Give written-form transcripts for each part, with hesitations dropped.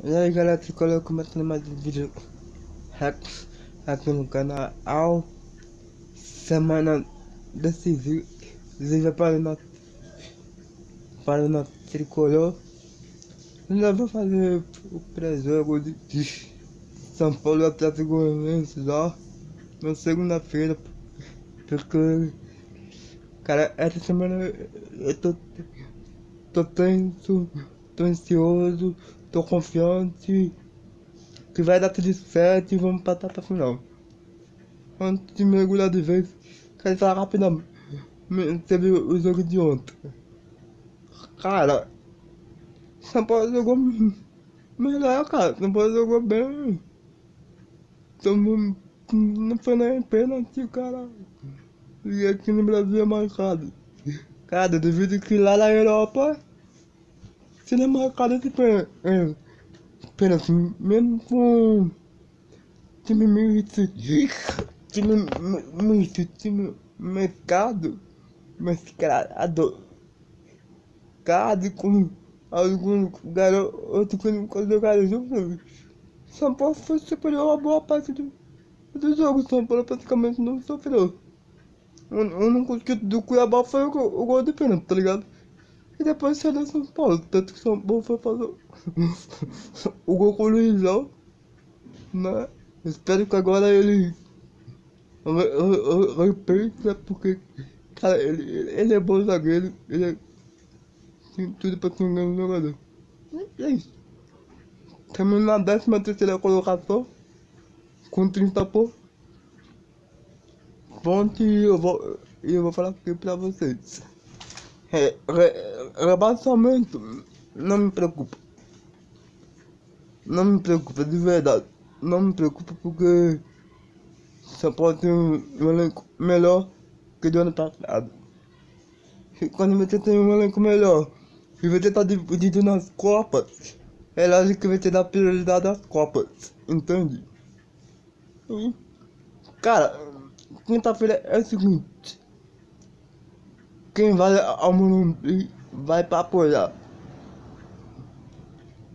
E aí galera, eu começando mais um vídeo aqui no canal. Semana decisiva para o nosso tricolor. Ainda vou fazer o pré-jogo de São Paulo e Atlético Goianiense já na segunda-feira, porque cara, essa semana eu tô tenso, tô ansioso, tô confiante que vai dar tudo certo e vamos passar pra final. Antes de mergulhar de vez, quero falar rapidamente. Teve o jogo de ontem. Cara, São Paulo jogou melhor, cara. São Paulo jogou bem. Não foi nem pênalti, cara. E aqui no Brasil é marcado. Cara, devido que lá na Europa, se não é marcado esse pênalti, mesmo com time misto, time mascarado, com alguns garotos que nunca jogaram juntos. São Paulo foi superior a boa parte do jogo. São Paulo praticamente não sofreu. O único que do Cuiabá foi o gol de pênalti, tá ligado? E depois saiu do São Paulo. Tanto que São Paulo foi fazer o gol com o Luizão, né? Espero que agora ele pensa, porque cara, ele é bom zagueiro, ele tem tudo pra ser um grande jogador. E é isso. Termino na 13ª colocação, com 30 pontos. E eu vou falar aqui pra vocês. Rebaixamento não me preocupa. Não me preocupa, de verdade. Não me preocupa porque só pode ter um elenco melhor que do ano passado. E quando você tem um elenco melhor e você tá dividido nas Copas, é lógico que você dá prioridade às Copas, entende? E, cara, quinta-feira é o seguinte: quem vai ao Morumbi vai pra apoiar.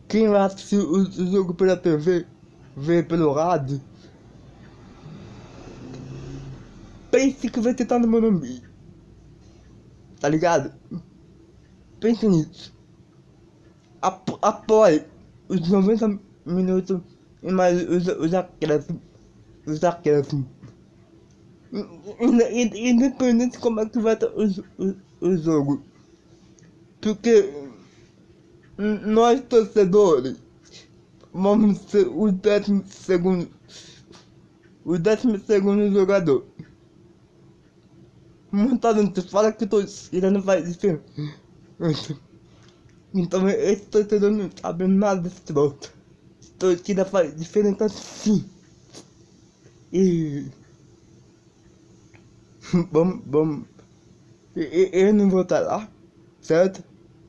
Quem vai assistir o jogo pela TV, ver pelo rádio, pense que você tá no Morumbi, tá ligado? Pense nisso. Apoie os 90 minutos e mais os acréscimos. Independente de como é que vai estar o jogo. Porque nós torcedores vamos ser o 12º jogador. Muita gente fala que torcida não faz diferença. Então esse torcedor não sabe nada desse troço. Torcida faz diferença sim. E vamos. Eu não vou estar lá, certo?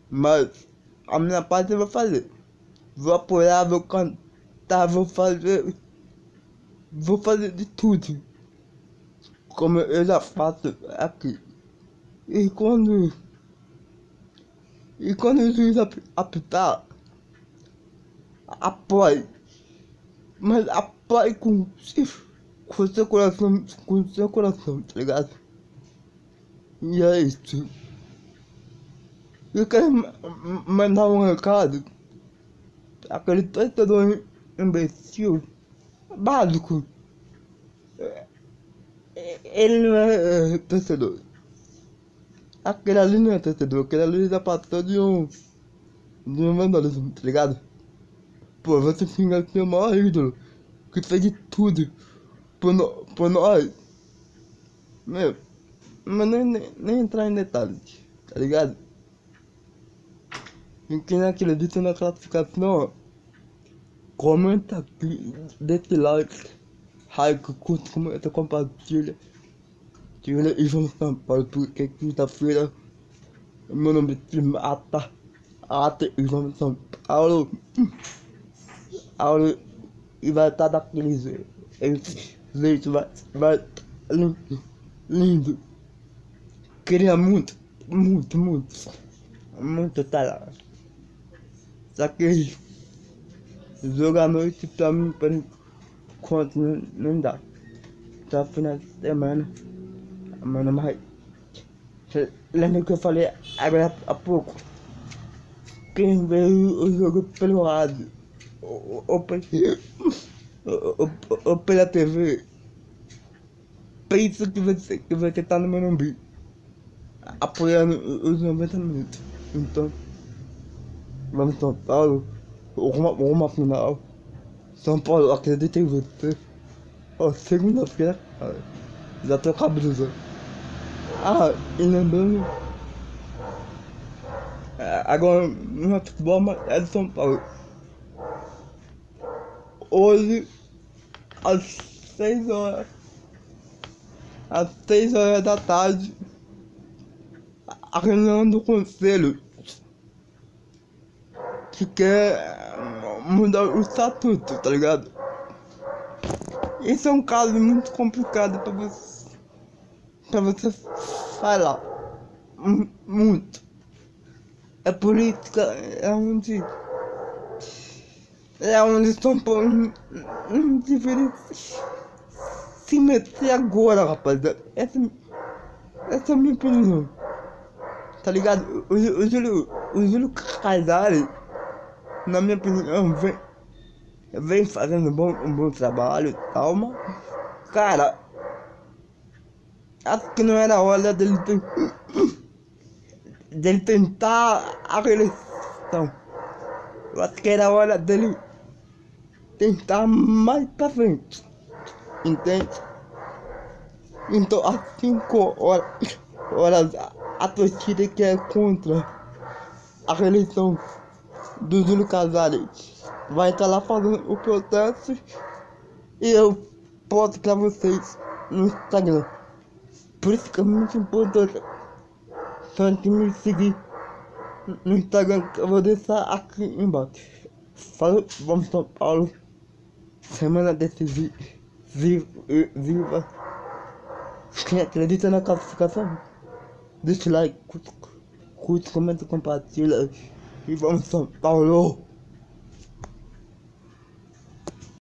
Mas a minha parte eu vou fazer. Vou apoiar, vou cantar, vou fazer de tudo. Como eu já faço aqui. E quando o juiz apitar, apoie. Mas apoie com seu coração, tá ligado? E é isso. Eu quero mandar um recado. Aquele torcedor imbecil, básico. Ele não é torcedor. Aquele ali não é torcedor. Aquele ali já passou de um vandalismo, tá ligado? Pô, você finga que é o maior ídolo, que fez de tudo por nós. Meu, mas nem entrar em detalhes, tá ligado? E quem acredita na classificação, comenta aqui, deixa like, curte, comenta, compartilha. E vamos São Paulo, porque quinta-feira meu nome se mata. E vamos São Paulo. E vai estar daquele jeito. Esse jeito vai lindo. Queria muito estar lá. Só que Jogar à noite pra mim, por enquanto, não dá. Tá final de semana. Mano, mas lembra que eu falei agora há pouco? Quem vê o jogo pelo rádio ou pela TV, pensa que você tá no Morumbi, apoiando os 90 minutos. Então, vamos São Paulo, uma final. São Paulo, acredita em você. Ó, segunda-feira, cara, já tô com a blusa. Ah, e lembrando, agora no futebol é de São Paulo. Hoje, às 6 horas, às 6 horas da tarde, a reunião do conselho que quer mudar o estatuto, tá ligado? Isso é um caso muito complicado pra você falar. Muito. A política é onde São Paulo não deveria se meter agora, rapaziada. Essa é a minha opinião. Tá ligado? O Júlio Casares, na minha opinião, vem fazendo um bom trabalho e tal, mas, cara, acho que não era hora dele tentar a reeleição. Eu acho que era hora dele tentar mais pra frente, entende? Então, às 5 horas, a torcida que é contra a reeleição do Júlio Casares vai estar lá fazendo o protesto, e eu posto pra vocês no Instagram. Por isso que é muito importante só que me seguir no Instagram, que eu vou deixar aqui embaixo. Falou, vamos São Paulo, semana decisiva. Quem acredita na classificação, deixa o like, curte, comenta, compartilha, e vamos São Paulo!